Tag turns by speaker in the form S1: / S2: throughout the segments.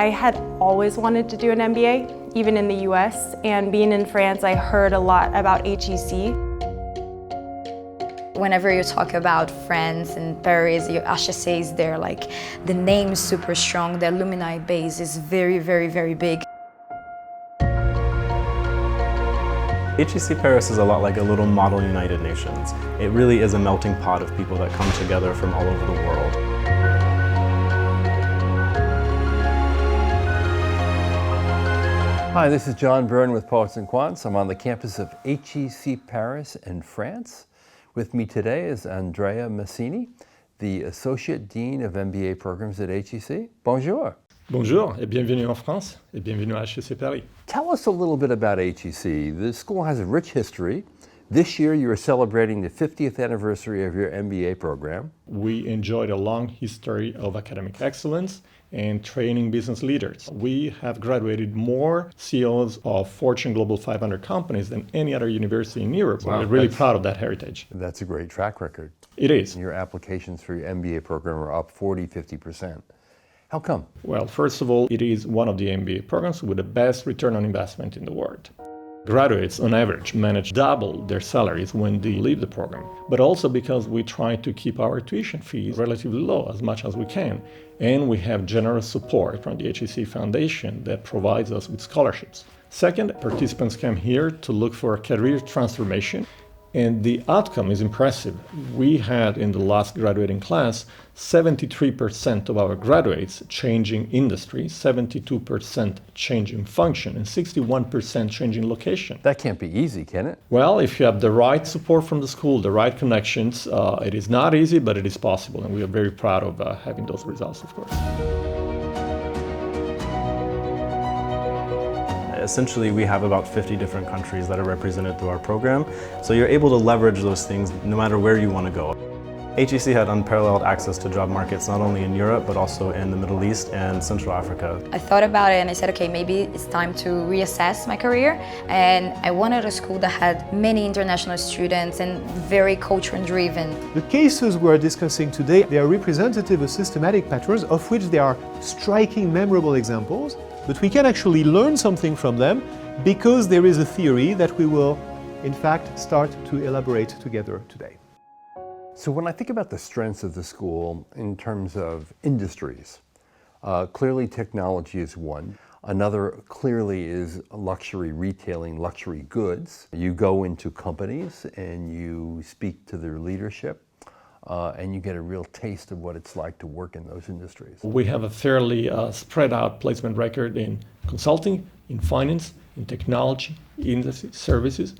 S1: I had always wanted to do an MBA, even in the US, and being in France, I heard a lot about HEC.
S2: Whenever you talk about France and Paris, your HEC is there, like the name is super strong, the alumni base is very, very, very big.
S3: HEC Paris is a lot like a little model United Nations. It really is a melting pot of people that come together from all over the world.
S4: Hi, this is John Byrne with Poets&Quants. I'm on the campus of HEC Paris in France. With me today is Andrea Masini, the Associate Dean of MBA Programs at HEC. Bonjour.
S5: Bonjour et bienvenue en France et bienvenue à HEC Paris.
S4: Tell us a little bit about HEC. The school has a rich history. This year you are celebrating the 50th anniversary of your MBA program.
S5: We enjoyed a long history of academic excellence and training business leaders. We have graduated more CEOs of Fortune Global 500 companies than any other university in Europe. Wow, we're really proud of that heritage.
S4: That's a great track record.
S5: It is.
S4: Your applications for your MBA program are up 40-50%. How come?
S5: Well, first of all, it is one of the MBA programs with the best return on investment in the world. Graduates, on average, manage double their salaries when they leave the program, but also because we try to keep our tuition fees relatively low as much as we can, and we have generous support from the HEC Foundation that provides us with scholarships. Second, participants come here to look for a career transformation, and the outcome is impressive. We had in the last graduating class 73% of our graduates changing industry, 72% changing function, and 61% changing location.
S4: That can't be easy, can it?
S5: Well, if you have the right support from the school, the right connections, it is not easy, but it is possible, and we are very proud of having those results, of course.
S3: Essentially, we have about 50 different countries that are represented through our program, so you're able to leverage those things no matter where you want to go. HEC had unparalleled access to job markets not only in Europe but also in the Middle East and Central Africa.
S2: I thought about it and I said, okay, maybe it's time to reassess my career, and I wanted a school that had many international students and very culture-driven.
S6: The cases we're discussing today, they are representative of systematic patterns of which there are striking, memorable examples, but we can actually learn something from them because there is a theory that we will, in fact, start to elaborate together today.
S4: So when I think about the strengths of the school in terms of industries, clearly technology is one. Another clearly is luxury retailing, luxury goods. You go into companies and you speak to their leadership and you get a real taste of what it's like to work in those industries.
S5: We have a fairly spread out placement record in consulting, in finance, in technology, industry, services.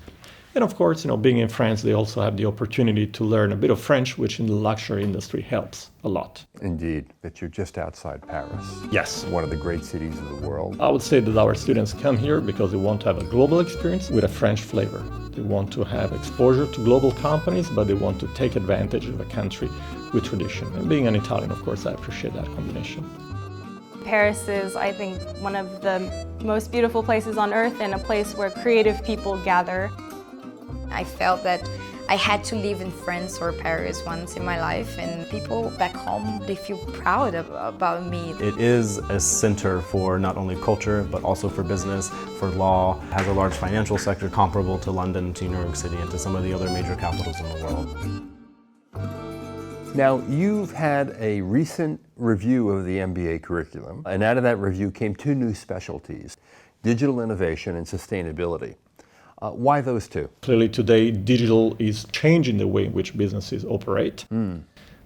S5: And of course, being in France, they also have the opportunity to learn a bit of French, which in the luxury industry helps a lot.
S4: Indeed, but you're just outside Paris.
S5: Yes.
S4: One of the great cities of the world.
S5: I would say that our students come here because they want to have a global experience with a French flavor. They want to have exposure to global companies, but they want to take advantage of a country with tradition. And being an Italian, of course, I appreciate that combination.
S1: Paris is, I think, one of the most beautiful places on earth and a place where creative people gather.
S2: I felt that I had to live in France or Paris once in my life, and people back home, they feel proud about me.
S3: It is a center for not only culture, but also for business, for law. It has a large financial sector comparable to London, to New York City, and to some of the other major capitals in the world.
S4: Now, you've had a recent review of the MBA curriculum, and out of that review came two new specialties, digital innovation and sustainability. Why those two?
S5: Clearly today, digital is changing the way in which businesses operate.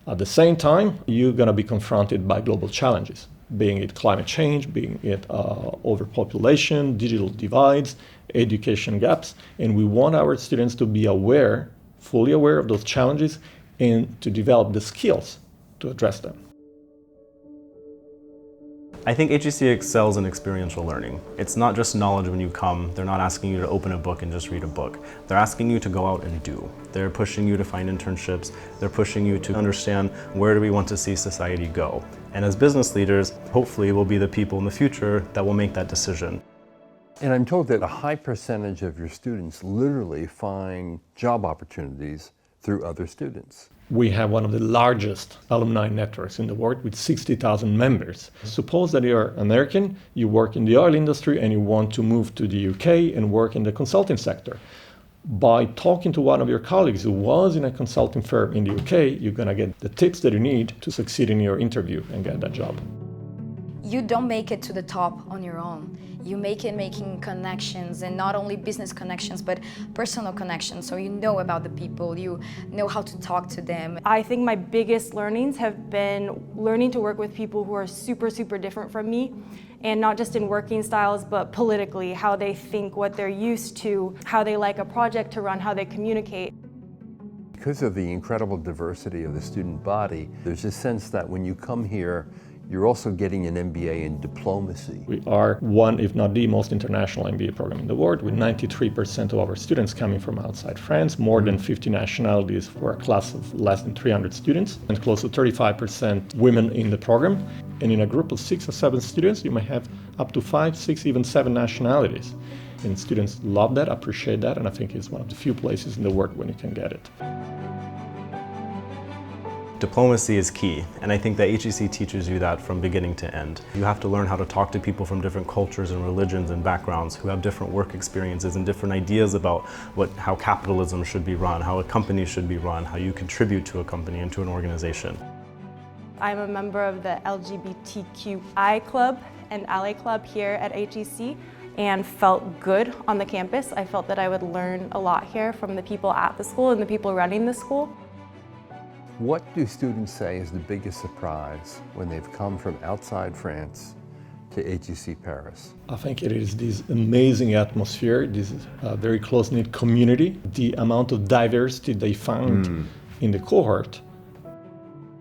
S5: At the same time, you're going to be confronted by global challenges, being it climate change, being it overpopulation, digital divides, education gaps, and we want our students to be aware, fully aware of those challenges, and to develop the skills to address them.
S3: I think HEC excels in experiential learning. It's not just knowledge when you come. They're not asking you to open a book and just read a book. They're asking you to go out and do. They're pushing you to find internships. They're pushing you to understand where do we want to see society go. And as business leaders, hopefully we'll be the people in the future that will make that decision.
S4: And I'm told that a high percentage of your students literally find job opportunities through other students.
S5: We have one of the largest alumni networks in the world with 60,000 members. Suppose that you're American, you work in the oil industry and you want to move to the UK and work in the consulting sector. By talking to one of your colleagues who was in a consulting firm in the UK, you're going to get the tips that you need to succeed in your interview and get that job.
S2: You don't make it to the top on your own. You make it making connections, and not only business connections, but personal connections. So you know about the people, you know how to talk to them.
S1: I think my biggest learnings have been learning to work with people who are super, super different from me, and not just in working styles, but politically, how they think, what they're used to, how they like a project to run, how they communicate.
S4: Because of the incredible diversity of the student body, there's a sense that when you come here, you're also getting an MBA in diplomacy.
S5: We are one, if not the most international MBA program in the world, with 93% of our students coming from outside France, more than 50 nationalities for a class of less than 300 students, and close to 35% women in the program. And in a group of 6 or 7 students, you may have up to 5, 6, even 7 nationalities. And students love that, appreciate that, and I think it's one of the few places in the world when you can get it.
S3: Diplomacy is key, and I think that HEC teaches you that from beginning to end. You have to learn how to talk to people from different cultures and religions and backgrounds who have different work experiences and different ideas about how capitalism should be run, how a company should be run, how you contribute to a company and to an organization.
S1: I'm a member of the LGBTQI club and Ally club here at HEC, and felt good on the campus. I felt that I would learn a lot here from the people at the school and the people running the school.
S4: What do students say is the biggest surprise when they've come from outside France to HEC Paris?
S5: I think it is this amazing atmosphere, this very close-knit community, the amount of diversity they found in the cohort.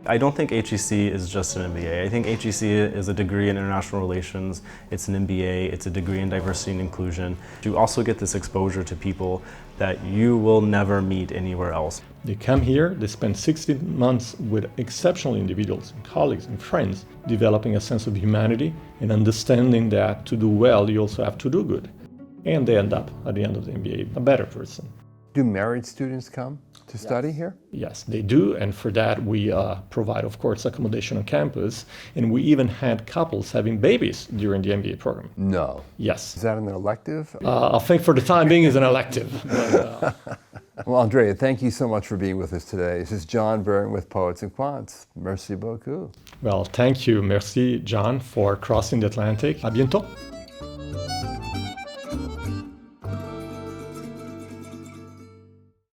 S3: I don't think HEC is just an MBA. I think HEC is a degree in international relations, it's an MBA, it's a degree in diversity and inclusion. You also get this exposure to people that you will never meet anywhere else.
S5: They come here, they spend 16 months with exceptional individuals, and colleagues and friends, developing a sense of humanity and understanding that to do well, you also have to do good. And they end up, at the end of the MBA, a better person.
S4: Do married students come to study here?
S5: Yes, they do, and for that we provide, of course, accommodation on campus, and we even had couples having babies during the MBA program.
S4: No.
S5: Yes.
S4: Is that an elective?
S5: I think for the time being is an elective. But,
S4: Well, Andrea, thank you so much for being with us today. This is John Byrne with Poets&Quants. Merci beaucoup.
S5: well, thank you. Merci, John, for crossing the Atlantic. À bientôt.